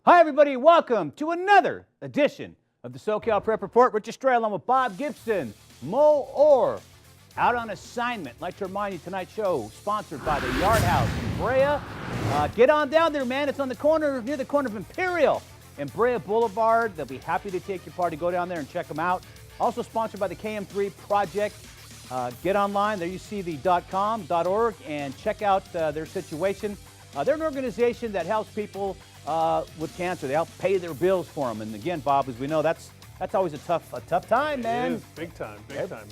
Hi, everybody. Welcome to another edition of the SoCal Prep Report. Richard Stray along with Bob Gibson, Mo Orr, out on assignment. I'd like to remind you, tonight's show sponsored by the Yard House in Brea. Get on down there, man. It's on the corner, near the corner of Imperial and Brea Boulevard. They'll be happy to take your party. Go down there and check them out. Also sponsored by the KM3 Project. Get online. There you see the .com.org and check out their situation. They're an organization that helps people with cancer. They help pay their bills for them. And again, Bob, as we know, that's always a tough time, man. It is, big time.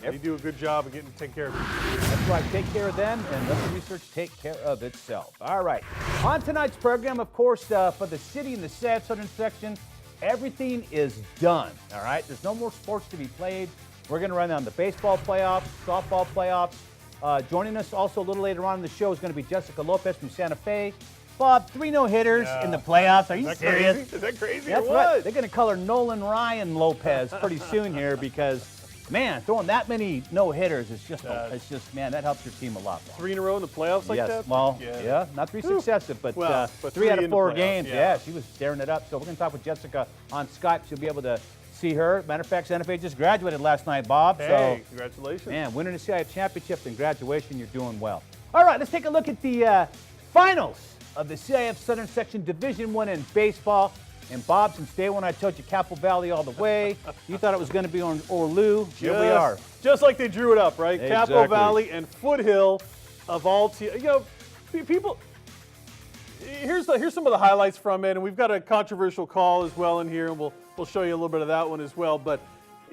They do a good job of getting to take care of you. That's right. Take care of them and let the research take care of itself. All right. On tonight's program, of course, for the city and the southern section, everything is done. All right. There's no more sports to be played. We're going to run down the baseball playoffs, softball playoffs. Joining us also a little later on in the show is going to be Jessica Lopez from Santa Fe. Bob, 3 no-hitters in the playoffs. Are you serious? Crazy? Is that crazy That's or what? Right. They're going to color Nolan Ryan Lopez pretty soon here because, man, throwing that many no-hitters is just, man, that helps your team a lot. 3 in a row in the playoffs like that? Well, yeah, not 3 successive, but 3 out of 4 games. Yeah, she was staring it up. So we're going to talk with Jessica on Skype. She'll be able to see her. Matter of fact, Santa Fe just graduated last night, Bob. Hey, so, congratulations. Man, winning the CIF championship and graduation, you're doing well. All right, let's take a look at the finals of the CIF Southern Section Division I in baseball. And Bob, since day one I told you Capo Valley all the way. You thought it was going to be on Orlu. Here we are. Just like they drew it up, right? Exactly. Capo Valley and Foothill of all teams. You know, people, here's some of the highlights from it. And we've got a controversial call as well in here. And we'll show you a little bit of that one as well. But,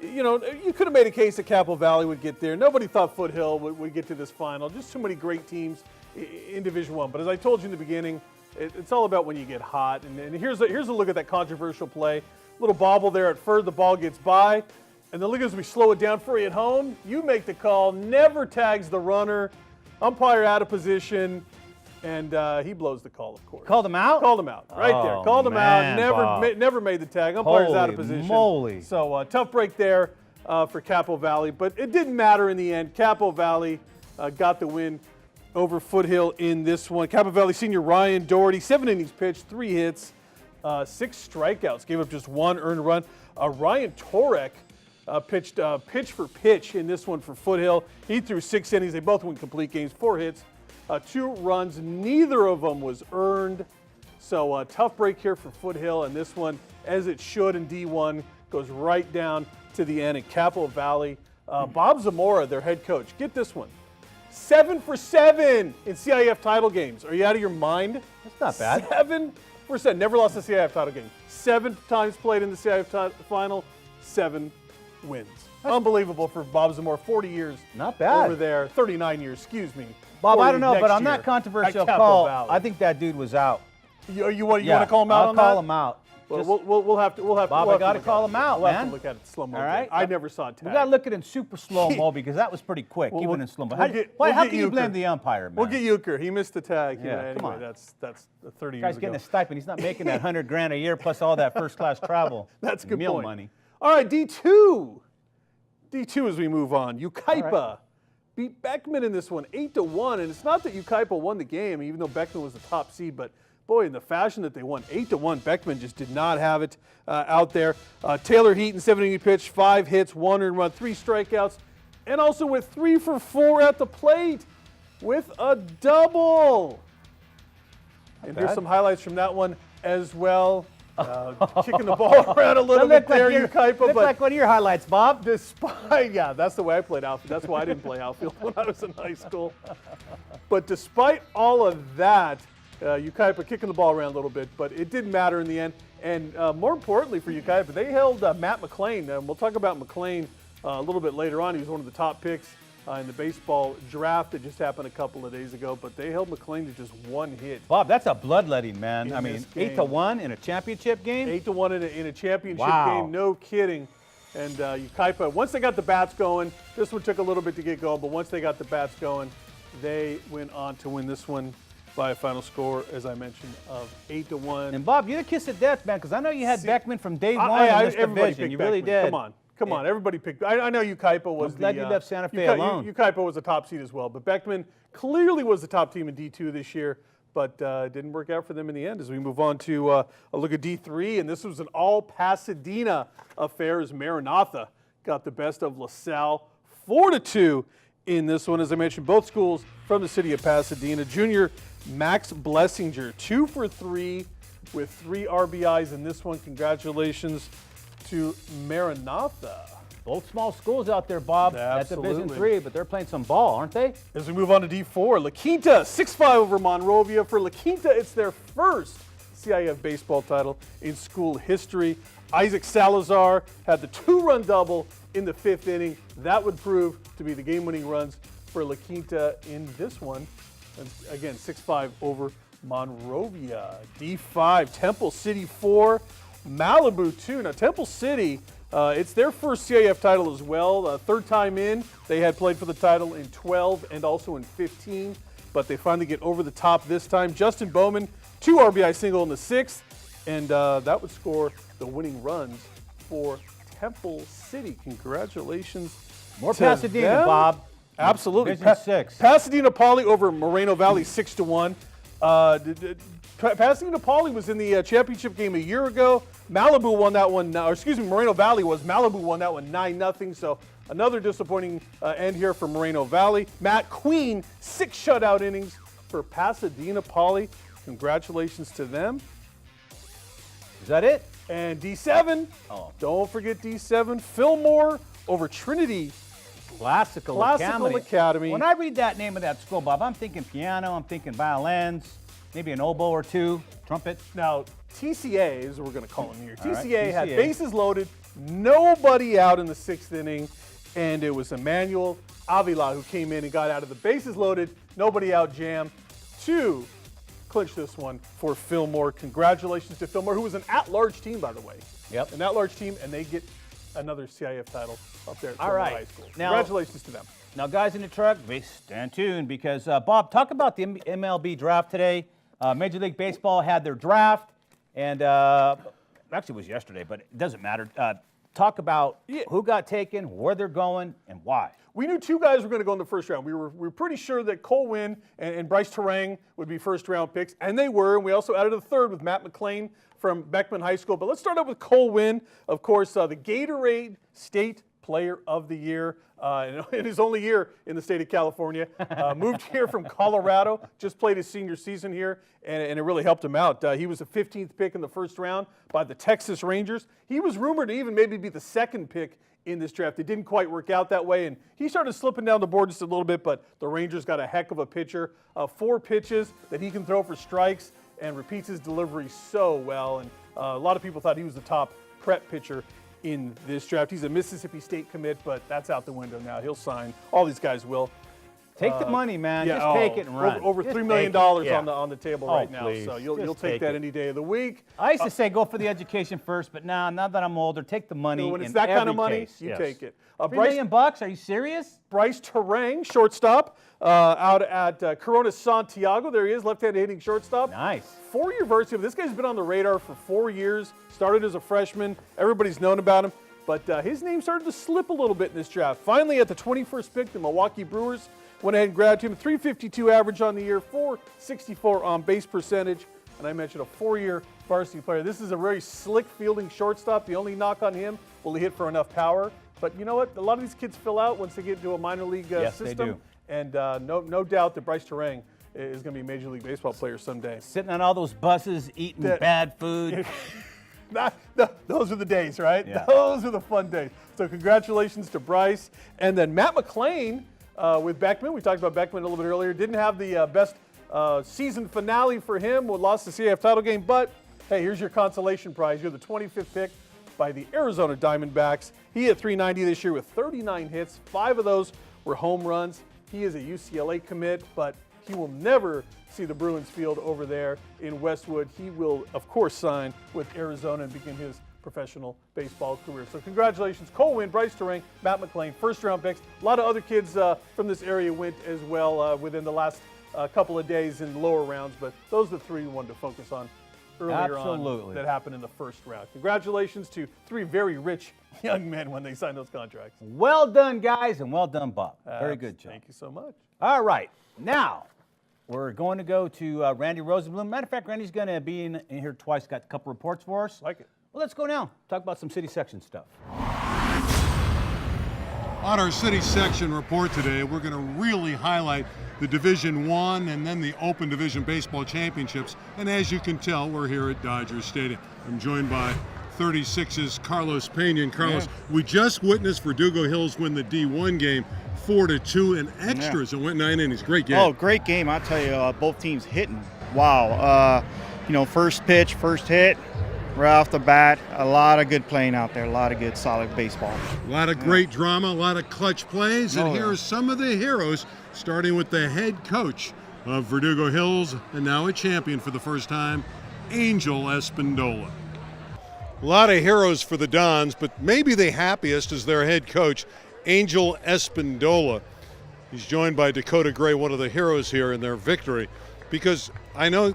you know, you could have made a case that Capo Valley would get there. Nobody thought Foothill would get to this final. Just too many great teams in Division I. But as I told you in the beginning, it's all about when you get hot. And here's a look at that controversial play. Little bobble there at third. The ball gets by. And then look as we slow it down for you at home. You make the call. Never tags the runner. Umpire out of position. And he blows the call, of course. Called him out? Called him out. Right there. Called him out. Never made the tag. Umpire's out of position. Holy moly. So tough break there for Capo Valley. But it didn't matter in the end. Capo Valley got the win over Foothill in this one. Capo Valley senior Ryan Doherty, 7 innings pitched, 3 hits, 6 strikeouts, gave up just 1 earned run. Ryan Torek pitched pitch for pitch in this one for Foothill. He threw 6 innings. They both went complete games, 4 hits, 2 runs. Neither of them was earned. So tough break here for Foothill, and this one, as it should in D1, goes right down to the end at Capo Valley. Bob Zamora, their head coach, get this one. 7 for 7 in CIF title games. Are you out of your mind? That's not bad. 7 for 7. Never lost a CIF title game. 7 times played in the CIF final, 7 wins. Unbelievable for Bob Zamora. 40 years not bad. Over there. 39 years, excuse me. Bob, I don't know, but on that controversial call, I think that dude was out. You want to call him out on that? I'll call him out. Well, we'll have to. Bob, I got to call him out, man. We'll have to look at it slow mo. All right. I never saw it. We got to look at it in super slow mo because that was pretty quick, even in slow mo. How can you blame the umpire, man? We'll get Euchre. He missed the tag. Yeah, anyway, come on. That's 30 years Guy's ago. getting a stipend. He's not making that $100,000 a year plus all that first-class travel. That's a good meal point. Money. All right, D2. D2 as we move on. Yucaipa beat Beckman in this one, 8-1. And it's not that Yucaipa won the game, even though Beckman was the top seed, but boy, in the fashion that they won, 8-1, Beckman just did not have it out there. Taylor Heaton, 7 inning pitch, 5 hits, 1 earned run, 3 strikeouts, and also with 3 for 4 at the plate with a double. And here's some highlights from that one as well. Kicking the ball around a little bit there, Yucaipa. Looked like one of your highlights, Bob. Yeah, that's the way I played outfield. That's why I didn't play outfield when I was in high school. But despite all of that, Yucaipa kicking the ball around a little bit, but it didn't matter in the end. And more importantly for Yucaipa, they held Matt McLean. We'll talk about McLean a little bit later on. He was one of the top picks in the baseball draft that just happened a couple of days ago, but they held McLean to just 1 hit. Bob, that's a bloodletting, man. I mean, game. 8-1 in a championship game? 8-1 in a championship game, no kidding. And Yucaipa, once they got the bats going, this one took a little bit to get going, but once they got the bats going, they went on to win this one by a final score, as I mentioned, of 8-1. And Bob, you're the kiss of death, man, because I know you had Beckman from day one in this division. You really did. Come on, everybody picked. I know Yucaipa was I'm glad you left Santa Fe alone. Yucaipa was the top seed as well, but Beckman clearly was the top team in D2 this year. but it didn't work out for them in the end. As we move on to a look at D3, and this was an all-Pasadena affair as Maranatha got the best of LaSalle 4-2 in this one. As I mentioned, both schools from the city of Pasadena. Junior Max Blessinger, 2 for 3 with 3 RBIs in this one. Congratulations to Maranatha. Both small schools out there, Bob. Absolutely. At Division III, but they're playing some ball, aren't they? As we move on to D4, La Quinta, 6-5 over Monrovia. For La Quinta, it's their first CIF baseball title in school history. Isaac Salazar had the 2-run double in the 5th inning. That would prove to be the game-winning runs for La Quinta in this one. And again, 6-5 over Monrovia. D5, Temple City 4, Malibu 2. Now, Temple City, it's their first CIF title as well. Third time in. They had played for the title in 12 and also in 15, but they finally get over the top this time. Justin Bowman, 2 RBI single in the 6th, and that would score the winning runs for Temple City. Congratulations. More to Pasadena, them. Bob. Absolutely. Division 6. Pasadena Poly over Moreno Valley 6-1. Pasadena Poly was in the championship game a year ago. Malibu won that one, or excuse me, Moreno Valley was. Malibu won that one 9-0. So another disappointing end here for Moreno Valley. Matt Queen, 6 shutout innings for Pasadena Poly. Congratulations to them. Is that it? And D7, don't forget D7, Fillmore over Trinity Classical Academy. When I read that name of that school, Bob, I'm thinking piano, I'm thinking violins, maybe an oboe or 2, trumpet. Now, TCA is what we're going to call them here. All right, TCA had bases loaded, nobody out in the 6th inning, and it was Emmanuel Avila who came in and got out of the bases loaded, nobody out jam to clinch this one for Fillmore. Congratulations to Fillmore, who was an at-large team, by the way. Yep. An at-large team, and they get another CIF title up there at All Fillmore right. High School. Now- Congratulations to them. Now, guys in the truck, stand tuned because, Bob, talk about the MLB draft today. Major League Baseball had their draft, and actually it was yesterday, but it doesn't matter. Talk about who got taken, where they're going, and why. We knew 2 guys were going to go in the first round. We were pretty sure that Cole Winn and Bryce Terang would be first-round picks, and they were. And we also added a third with Matt McClain from Beckman High School. But let's start out with Cole Winn, of course, the Gatorade State Player of the Year in his only year in the state of California. Moved here from Colorado, just played his senior season here, and it really helped him out. He was the 15th pick in the first round by the Texas Rangers. He was rumored to even maybe be the 2nd pick in this draft. It didn't quite work out that way, and he started slipping down the board just a little bit, but the Rangers got a heck of a pitcher. 4 pitches that he can throw for strikes and repeats his delivery so well, and a lot of people thought he was the top prep pitcher in this draft. He's a Mississippi State commit, but that's out the window now. He'll sign. All these guys will. Take the money, man. Yeah, Just take it and run. Over Just $3 million take it. on the table right now, please. so you'll Just take that it. any day of the week. I used to say go for the education first, but now that I'm older, take the money. When it's in that kind of every money, case. you Yes. take it. $3 million bucks? Are you serious? Bryce Terang, shortstop, out at Corona Santiago. There he is, left-handed hitting shortstop. Nice. 4-year varsity. This guy's been on the radar for 4 years. Started as a freshman. Everybody's known about him. But his name started to slip a little bit in this draft. Finally, at the 21st pick, the Milwaukee Brewers went ahead and grabbed him. 352 average on the year, 464 on base percentage. And I mentioned a 4-year varsity player. This is a very slick fielding shortstop. The only knock on him, will he hit for enough power? But you know what? A lot of these kids fill out once they get into a minor league Yes, system. they do. And no doubt that Bryce Terang is going to be a Major League Baseball player someday. Sitting on all those buses, eating bad food. Those are the days, right? Yeah. Those are the fun days. So congratulations to Bryce. And then Matt McClain with Beckman. We talked about Beckman a little bit earlier. Didn't have the best season finale for him. Lost the CAF title game. But, hey, here's your consolation prize. You're the 25th pick by the Arizona Diamondbacks. He hit .390 this year with 39 hits. 5 of those were home runs. He is a UCLA commit, but he will never see the Bruins field over there in Westwood. He will, of course, sign with Arizona and begin his professional baseball career. So congratulations, Cole Winn, Bryce Terang, Matt McClain, first-round picks. A lot of other kids from this area went as well within the last couple of days in lower rounds, but those are the 3 we wanted to focus on earlier on that happened in the first round. Congratulations to 3 very rich young men when they signed those contracts. Well done, guys, and well done, Bob. Very good job. Thank you so much. All right. Now, we're going to go to Randy Rosenblum. Matter of fact, Randy's going to be in here twice. Got a couple reports for us. Like it. Well, let's go now. Talk about some city section stuff. On our city section report today, we're going to really highlight the Division I and then the Open Division Baseball Championships. And as you can tell, we're here at Dodger Stadium. I'm joined by 36's Carlos Pena. And Carlos, we just witnessed Verdugo Hills win the D1 game 4-2 in extras. It went 9 innings. Great game. Oh, great game. I tell you, both teams hitting. Wow. First pitch, first hit, right off the bat. A lot of good playing out there. A lot of good, solid baseball. A lot of great drama, a lot of clutch plays. And here are some of the heroes, starting with the head coach of Verdugo Hills and now a champion for the first time, Angel Espindola. A lot of heroes for the Dons, but maybe the happiest is their head coach, Angel Espindola. He's joined by Dakota Gray, one of the heroes here in their victory, because I know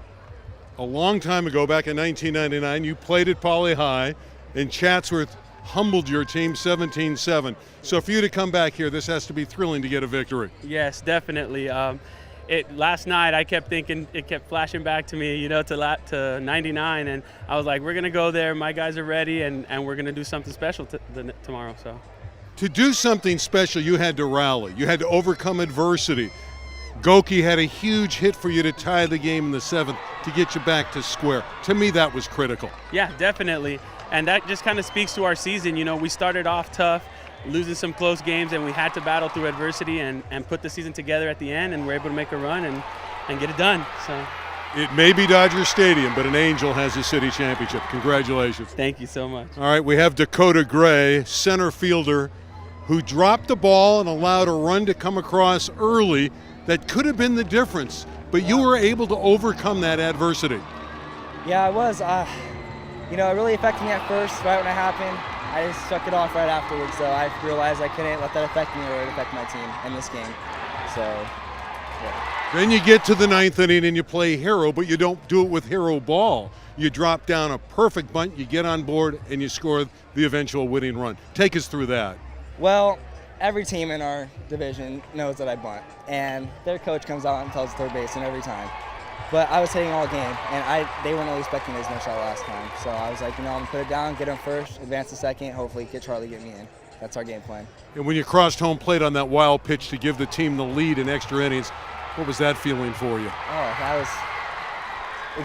a long time ago, back in 1999, you played at Poly High, and Chatsworth humbled your team 17-7. So for you to come back here, this has to be thrilling to get a victory. Yes, definitely. Last night I kept thinking, it kept flashing back to me, to 99, and I was like, we're gonna go there. My guys are ready, and we're gonna do something special tomorrow. So, to do something special, you had to rally. You had to overcome adversity. Goki had a huge hit for you to tie the game in the 7th to get you back to square. To me, that was critical. Yeah, definitely. And that just kind of speaks to our season. We started off tough, losing some close games, and we had to battle through adversity and put the season together at the end, and we're able to make a run and get it done. So it may be Dodger Stadium, but an Angel has a city championship. Congratulations. Thank you so much. All right, we have Dakota Gray, center fielder, who dropped the ball and allowed a run to come across early that could have been the difference, but you were able to overcome that adversity. Yeah, I was. It really affected me at first, right when it happened. I just shook it off right afterwards, so I realized I couldn't let that affect me or it affect my team in this game. So, yeah. Then you get to the 9th inning and you play hero, but you don't do it with hero ball. You drop down a perfect bunt, you get on board, and you score the eventual winning run. Take us through that. Well, every team in our division knows that I bunt, and their coach comes out and tells third baseman every time. But I was hitting all game, and they weren't really expecting as much shot last time. So I was like, I'm going to put it down, get him first, advance to second, hopefully get Charlie, get me in. That's our game plan. And when you crossed home plate on that wild pitch to give the team the lead in extra innings, what was that feeling for you? Oh, that was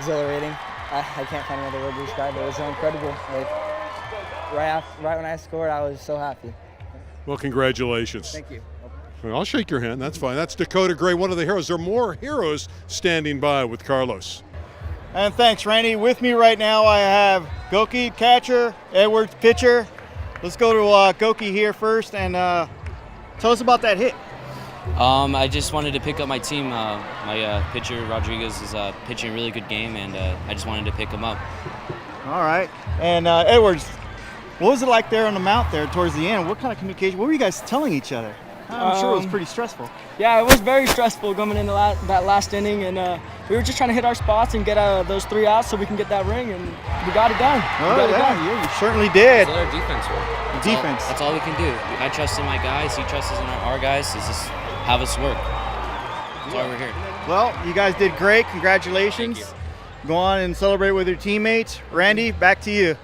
exhilarating. I can't find another word to describe it. It was so incredible. Like, right when I scored, I was so happy. Well, congratulations. Thank you. I'll shake your hand. That's fine. That's Dakota Gray, one of the heroes. There are more heroes standing by with Carlos. And thanks, Randy. With me right now, I have Goki, catcher, Edwards, pitcher. Let's go to Goki here first, and tell us about that hit. I just wanted to pick up my team. My pitcher, Rodriguez, is pitching a really good game, and I just wanted to pick him up. All right. And Edwards, what was it like there on the mound there towards the end? What kind of communication? What were you guys telling each other? I'm sure it was pretty stressful. Yeah, it was very stressful coming into that last inning, and we were just trying to hit our spots and get those 3 outs so we can get that ring, and we got it done. Yeah, you certainly did. That's what our defense work. That's all we can do. I trust in my guys. He trusts in our guys. It's just have us work. That's why we're here. Well, you guys did great. Congratulations. Thank you. Go on and celebrate with your teammates. Randy, back to you.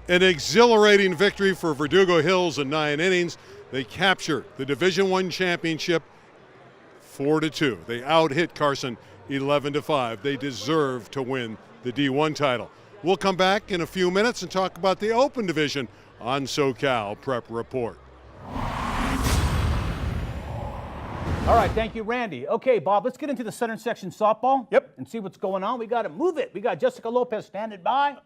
An exhilarating victory for Verdugo Hills in 9 innings. They capture the Division I championship 4-2. They out-hit Carson 11-5. They deserve to win the D1 title. We'll come back in a few minutes and talk about the Open Division on SoCal Prep Report. All right, thank you, Randy. Okay, Bob, let's get into the Southern Section softball. Yep. And see what's going on. We got to move it. We got Jessica Lopez standing by.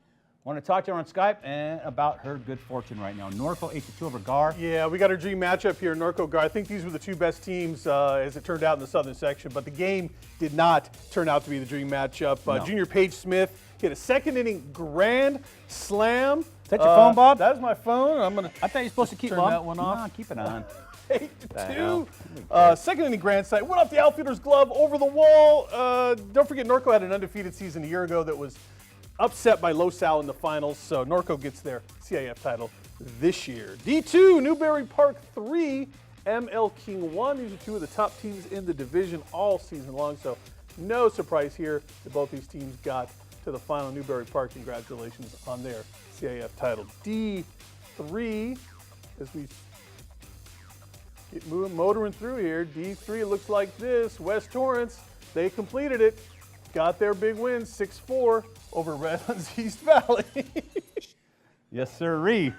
Want to talk to her on Skype and about her good fortune right now. Norco 8-2 over Gar. Yeah, we got our dream matchup here, Norco Gar. I think these were the 2 best teams as it turned out in the Southern Section, but the game did not turn out to be the dream matchup. No. Junior Paige Smith hit a 2nd inning grand slam. Is that your phone, Bob? That is my phone. I thought you were supposed to keep turn Bob. that one off. No, keep it on. 8-2. 2nd inning grand slam. Went off the outfielder's glove over the wall. Don't forget, Norco had an undefeated season a year ago that was upset by LoSal in the finals, so Norco gets their CIF title this year. D2, Newberry Park 3, ML King 1. These are two of the top teams in the division all season long, so no surprise here that both these teams got to the final. Newbury Park, congratulations on their CIF title. D3, as we get motoring through here, D3 looks like this. West Torrance, they completed it. Got their big win, 6-4 over Redlands East Valley. Yes, sirree.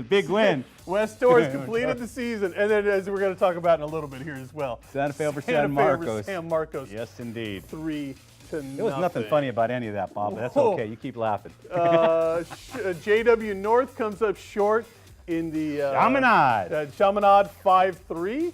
Big win. West Torrance completed the season, and then as we're going to talk about in a little bit here as well. Santa Fe over Santa San Fe over Marcos. San Marcos. Yes, indeed. 3-0. There was nothing funny about any of that, Bob, but that's Whoa. okay. You keep laughing. JW North comes up short in the Chaminade. 5-3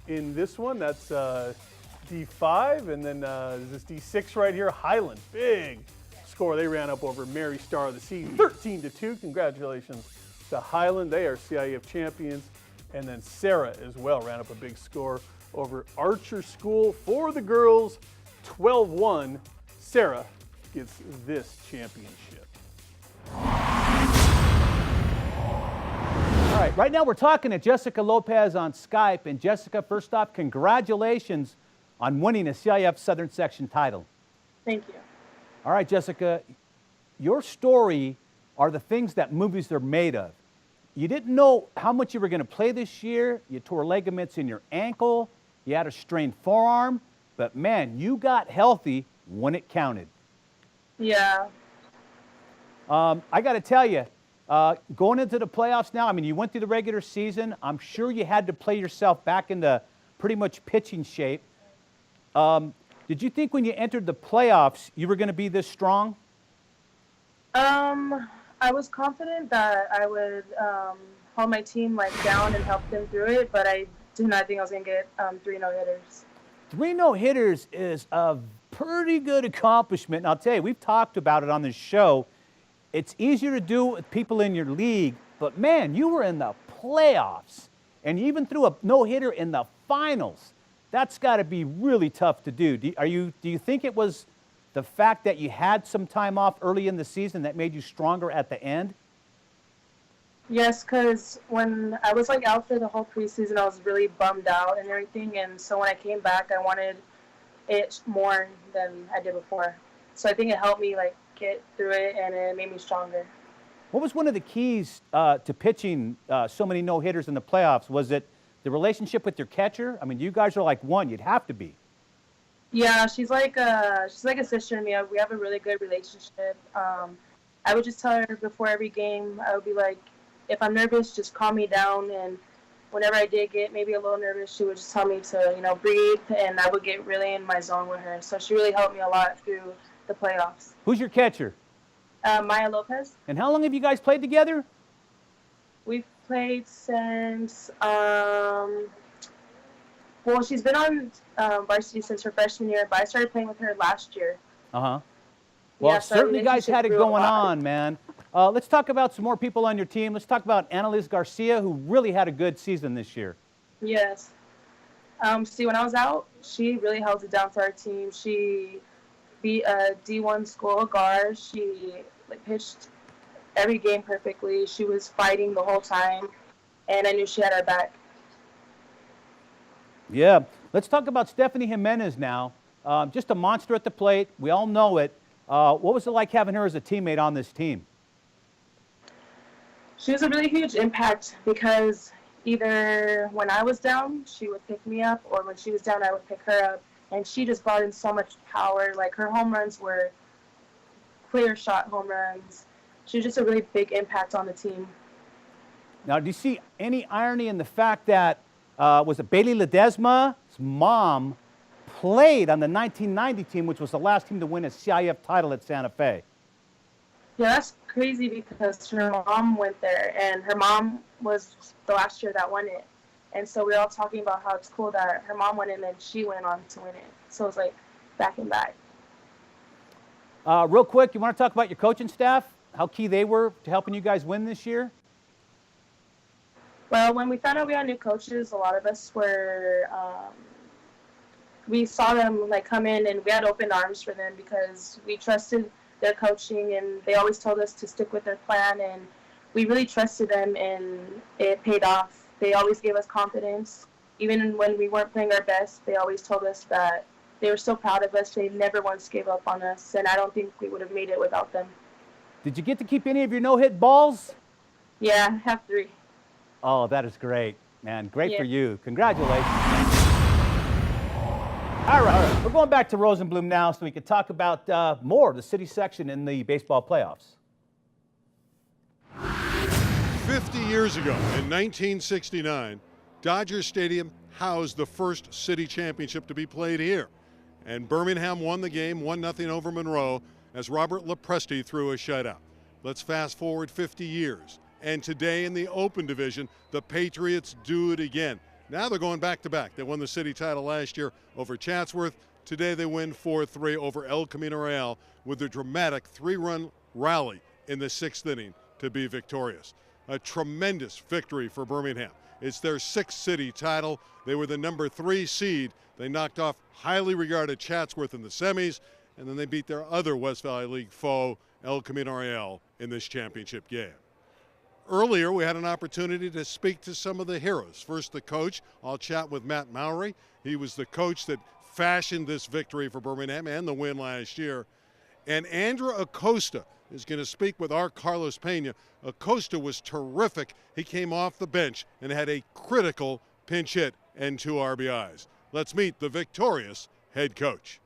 in this one. That's D5, and then this D6 right here, Highland. Big score. They ran up over Mary Star of the Sea, 13-2. Congratulations to Highland. They are CIF champions. And then Sarah as well ran up a big score over Archer School for the girls, 12-1. Sarah gets this championship. All right, right now we're talking to Jessica Lopez on Skype. And Jessica, first off, congratulations on winning a CIF Southern Section title. Thank you. All right, Jessica, your story are the things that movies are made of. You didn't know how much you were going to play this year. You tore ligaments in your ankle. You had a strained forearm. But, man, you got healthy when it counted. Yeah. I got to tell you, going into the playoffs now, I mean, you went through the regular season. I'm sure you had to play yourself back into pretty much pitching shape. Did you think when you entered the playoffs you were going to be this strong? I was confident that I would hold my team down and help them through it, but I did not think I was going to get 3 no-hitters. 3 no-hitters is a pretty good accomplishment. And I'll tell you, we've talked about it on this show. It's easier to do with people in your league, but man, you were in the playoffs and you even threw a no-hitter in the finals. That's got to be really tough to do. Do you think it was the fact that you had some time off early in the season that made you stronger at the end? Yes, because when I was out for the whole preseason, I was really bummed out and everything, and so when I came back, I wanted it more than I did before. So I think it helped me get through it, and it made me stronger. What was one of the keys to pitching so many no-hitters in the playoffs? Was it the relationship with your catcher? I mean, you guys are like one. You'd have to be. Yeah, she's like a sister to me. We have a really good relationship. I would just tell her before every game, I would be like, if I'm nervous, just calm me down. And whenever I did get maybe a little nervous, she would just tell me to, breathe, and I would get really in my zone with her. So she really helped me a lot through the playoffs. Who's your catcher? Maya Lopez. And how long have you guys played together? We've played since, she's been on varsity since her freshman year, but I started playing with her last year. Uh-huh. Well, Yeah, so certainly you guys had it relationship grew a going lot. on, man. Let's talk about some more people on your team. Let's talk about Annalise Garcia, who really had a good season this year. Yes. See, when I was out, she really held it down for our team. She beat a D1 school, Gar. She pitched every game perfectly. She was fighting the whole time, and I knew she had our back. Yeah. Let's talk about Stephanie Jimenez now. Just a monster at the plate. We all know it. What was it like having her as a teammate on this team? She was a really huge impact because either when I was down, she would pick me up, or when she was down, I would pick her up. And she just brought in so much power. Her home runs were clear shot home runs. She was just a really big impact on the team. Now, do you see any irony in the fact that, was it Bailey Ledesma's mom played on the 1990 team, which was the last team to win a CIF title at Santa Fe? Yeah, that's crazy because her mom went there, and her mom was the last year that won it. And so we were all talking about how it's cool that her mom won it and then she went on to win it. So it was back and back. Real quick, you want to talk about your coaching staff? How key they were to helping you guys win this year? Well, when we found out we had new coaches, a lot of us were, we saw them come in, and we had open arms for them because we trusted their coaching, and they always told us to stick with their plan, and we really trusted them, and it paid off. They always gave us confidence, even when we weren't playing our best, they always told us that they were so proud of us. They never once gave up on us, and I don't think we would have made it without them. Did you get to keep any of your no-hit balls? Yeah, I have 3. Oh, that is great, man. Great Yeah. for you. Congratulations. All right. We're going back to Rosenblum now so we can talk about more of the city section in the baseball playoffs. 50 years ago, in 1969, Dodger Stadium housed the first city championship to be played here. And Birmingham won the game 1-0 over Monroe as Robert Lepresti threw a shutout. Let's fast forward 50 years. And today in the Open Division, the Patriots do it again. Now they're going back-to-back. They won the city title last year over Chatsworth. Today they win 4-3 over El Camino Real with a dramatic 3-run rally in the 6th inning to be victorious. A tremendous victory for Birmingham. It's their 6th city title. They were the number 3 seed. They knocked off highly regarded Chatsworth in the semis, and then they beat their other West Valley League foe, El Camino Real, in this championship game. Earlier, we had an opportunity to speak to some of the heroes. First, the coach. I'll chat with Matt Mowry. He was the coach that fashioned this victory for Birmingham and the win last year. And Andrew Acosta is going to speak with our Carlos Pena. Acosta was terrific. He came off the bench and had a critical pinch hit and 2 RBIs. Let's meet the victorious head coach.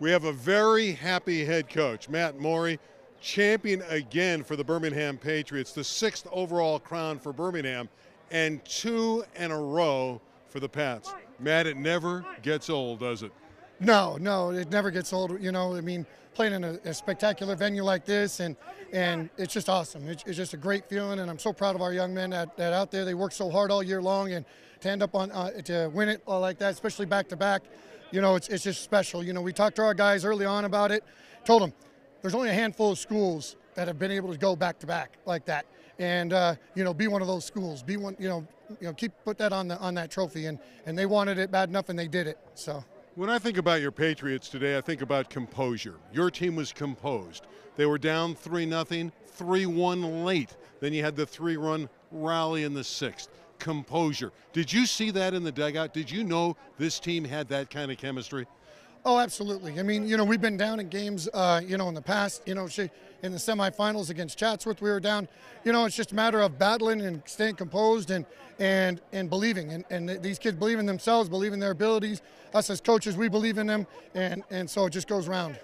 We have a very happy head coach, Matt Mowry, champion again for the Birmingham Patriots, the 6th overall crown for Birmingham, and 2 in a row for the Pats. Matt, it never gets old, does it? No, it never gets old. You know, I mean, playing in a spectacular venue like this, and it's just awesome. It's just a great feeling, and I'm so proud of our young men that out there. They work so hard all year long, and to end up on to win it like that, especially back-to-back, you know, it's just special. You know, we talked to our guys early on about it, told them there's only a handful of schools that have been able to go back-to-back like that, and you know, be one of those schools. Be one, you know, put that on that trophy, and they wanted it bad enough, and they did it. So. When I think about your Patriots today, I think about composure. Your team was composed. They were down 3-0, 3-1 late. Then you had the 3-run rally in the 6th. Composure. Did you see that in the dugout? Did you know this team had that kind of chemistry? Oh, absolutely. I mean, you know, we've been down in games, you know, in the past, you know, in the semifinals against Chatsworth, we were down. You know, it's just a matter of battling and staying composed and believing. And these kids believe in themselves, believe in their abilities. Us as coaches, we believe in them, and so it just goes round.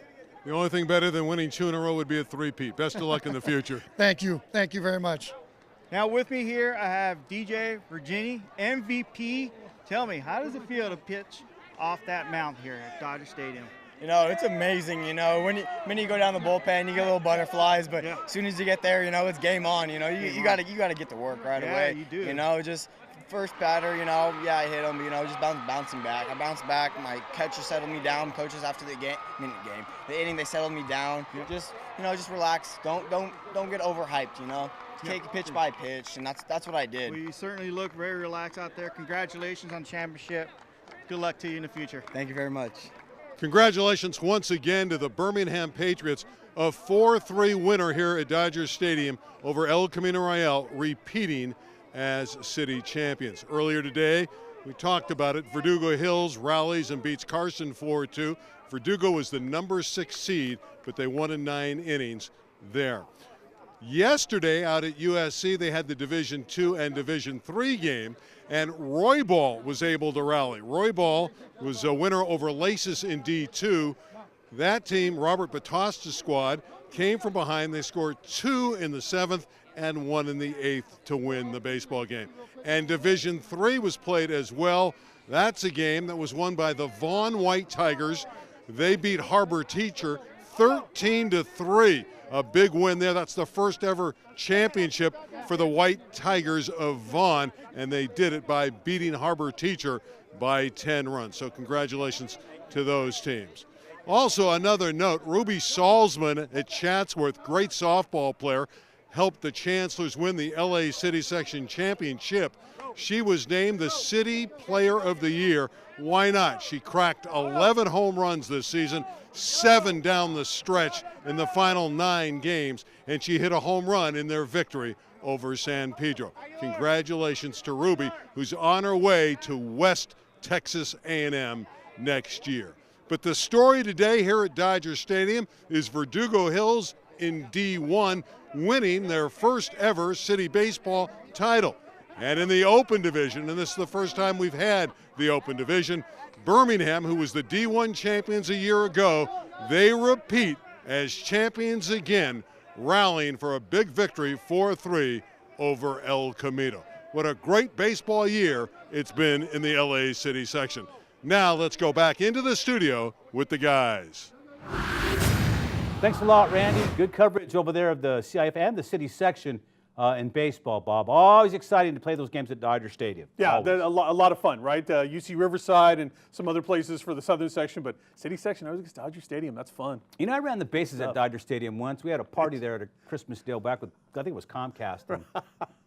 The only thing better than winning 2 in a row would be a 3-peat. Best of luck in the future. Thank you. Thank you very much. Now with me here, I have DJ Virginie, MVP. Tell me, how does it feel to pitch off that mound here at Dodger Stadium? You know, it's amazing. You know, when you go down the bullpen, you get little butterflies, but as soon as you get there, you know, it's game on. You know, you got to get to work right away. You do. You know, just first batter, you know, yeah, I hit him. You know, just bouncing back. I bounced back. My catcher settled me down. Coaches after the inning, they settled me down. Just, you know, just relax. Don't get overhyped. You know. Take it pitch by pitch, and that's what I did. Well, you certainly look very relaxed out there. Congratulations on the championship. Good luck to you in the future. Thank you very much. Congratulations once again to the Birmingham Patriots, a 4-3 winner here at Dodger Stadium over El Camino Real, repeating as city champions. Earlier today, we talked about it. Verdugo Hills rallies and beats Carson 4-2. Verdugo was the number 6 seed, but they won in 9 innings there. Yesterday out at USC, they had the Division II and Division III game, and Roybal was able to rally. Roybal was a winner over Laces in D2. That team, Robert Batosta's squad, came from behind. They scored 2 in the 7th and 1 in the 8th to win the baseball game. And Division III was played as well. That's a game that was won by the Vaughn White Tigers. They beat Harbor Teacher 13-3. A big win there. That's the first ever championship for the White Tigers of Vaughn, and they did it by beating Harbor Teacher by 10 runs. So congratulations to those teams. Also, another note, Ruby Salzman at Chatsworth, great softball player, helped the Chancellors win the LA City Section Championship. She was named the City Player of the Year. Why not? She cracked 11 home runs this season, 7 down the stretch in the final 9 games, and she hit a home run in their victory over San Pedro. Congratulations to Ruby, who's on her way to West Texas A&M next year. But the story today here at Dodger Stadium is Verdugo Hills in D1 winning their first ever city baseball title. And in the Open Division, and this is the first time we've had the Open Division, Birmingham, who was the D1 champions a year ago, they repeat as champions again, rallying for a big victory 4-3 over El Camino. What a great baseball year it's been in the LA City section. Now let's go back into the studio with the guys. Thanks a lot, Randy. Good coverage over there of the CIF and the city section in baseball, Bob. Always exciting to play those games at Dodger Stadium. Yeah, Always. a lot of fun, right? UC Riverside and some other places for the southern section, but city section, I was at Dodger Stadium. That's fun. You know, I ran the bases at Dodger Stadium once. We had a party there at a Christmas deal back with, I think it was Comcast. And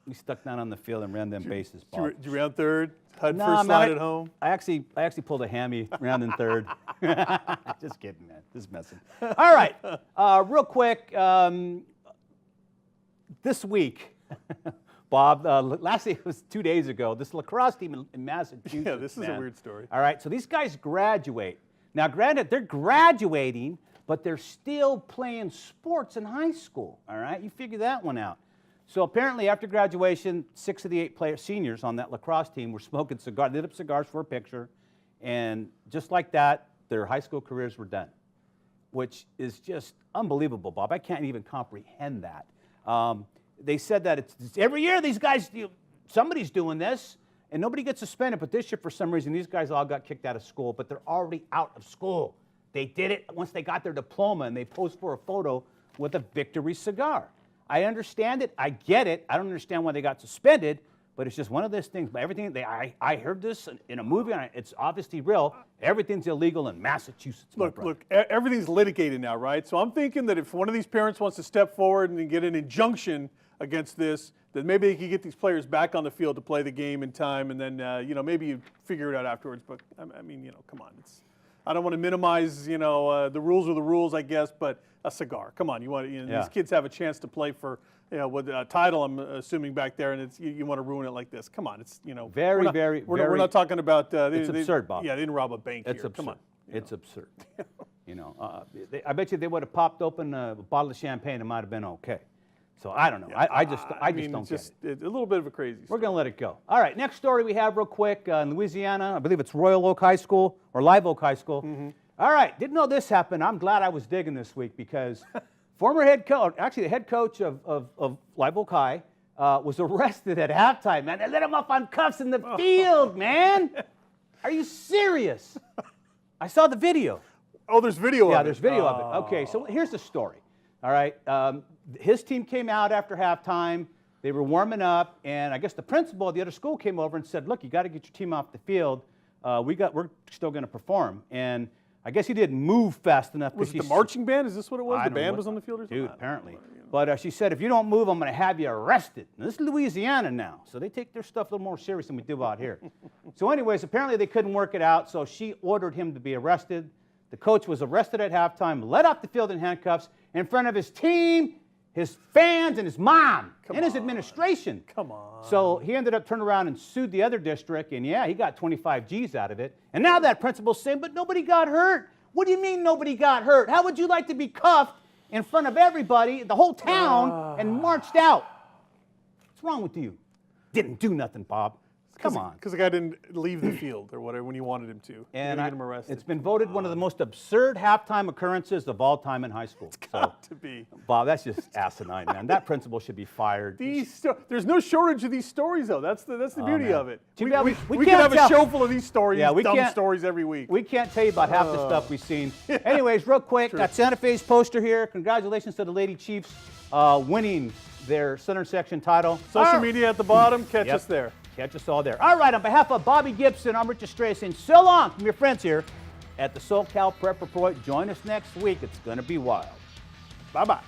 we stuck down on the field and ran them bases, Bob. Did you round third? Hud first slide at home? I actually pulled a hammy rounding third. Just kidding, man. Just messing. All right, real quick. This week, Bob, last it was 2 days ago, this lacrosse team in Massachusetts. Yeah, this is a weird story. All right, so these guys graduate. Now, granted, they're graduating, but they're still playing sports in high school. All right, you figure that one out. So apparently, after graduation, 6 of the 8 seniors on that lacrosse team were smoking cigars, lit up cigars for a picture, and just like that, their high school careers were done, which is just unbelievable, Bob. I can't even comprehend that. They said that it's every year these guys, somebody's doing this, and nobody gets suspended. But this year, for some reason, these guys all got kicked out of school, but they're already out of school. They did it once they got their diploma, and they posed for a photo with a victory cigar. I understand it. I get it. I don't understand why they got suspended, but it's just one of those things. But everything, I heard this in a movie, and it's obviously real. Everything's illegal in Massachusetts. Look, everything's litigated now, right? So I'm thinking that if one of these parents wants to step forward and get an injunction against this, that maybe they could get these players back on the field to play the game in time, and then, maybe you figure it out afterwards. But, I mean, come on. I don't want to minimize, the rules are the rules, I guess, but a cigar. Come on, these kids have a chance to play for, with a title, I'm assuming back there, and it's you want to ruin it like this. Come on, it's, we're not talking about. It's absurd, Bob. Yeah, they didn't rob a bank it's here. Absurd. Come on. It's absurd. I bet you they would have popped open a bottle of champagne, it might have been okay. So I don't know. Yeah, I just don't get it. A little bit of a crazy story. We're going to let it go. All right, next story we have real quick in Louisiana. I believe it's Royal Oak High School or Live Oak High School. Mm-hmm. All right, didn't know this happened. I'm glad I was digging this week because former head coach, actually the head coach of Live Oak High, was arrested at halftime, man. They let him up on cuffs in the field, man. Are you serious? I saw the video. Oh, there's video of it. Yeah, there's video of it. Okay, so here's the story. All right, his team came out after halftime. They were warming up, and I guess the principal of the other school came over and said, "Look, you got to get your team off the field. We're still going to perform." And I guess he didn't move fast enough. Was it the marching band? Is this what it was? The band was on the field or something? Dude, apparently. But she said, if you don't move, I'm going to have you arrested. Now, this is Louisiana now, so they take their stuff a little more serious than we do out here. So anyways, apparently they couldn't work it out, so she ordered him to be arrested. The coach was arrested at halftime, led off the field in handcuffs in front of his team, his fans, and his mom, and his administration. Come on. So he ended up turning around and sued the other district, and yeah, he got 25 G's out of it. And now that principal's saying, but nobody got hurt. What do you mean nobody got hurt? How would you like to be cuffed in front of everybody, the whole town, and marched out? What's wrong with you? Didn't do nothing, Bob. Come on. Because the guy didn't leave the field or whatever when you wanted him to. And get him arrested. It's been voted one of the most absurd halftime occurrences of all time in high school. It's got to be. Bob, that's just asinine, man. That principal should be fired. There's no shortage of these stories, though. That's the beauty of it. We could have a show full of these stories, dumb stories every week. We can't tell you about half the stuff we've seen. Anyways, real quick, got Santa Fe's poster here. Congratulations to the Lady Chiefs winning their Southern Section title. Social media at the bottom. Catch us there. Catch us all there. All right, on behalf of Bobby Gibson, I'm Richard Stray saying so long from your friends here at the SoCal Prep Report. Join us next week. It's going to be wild. Bye-bye.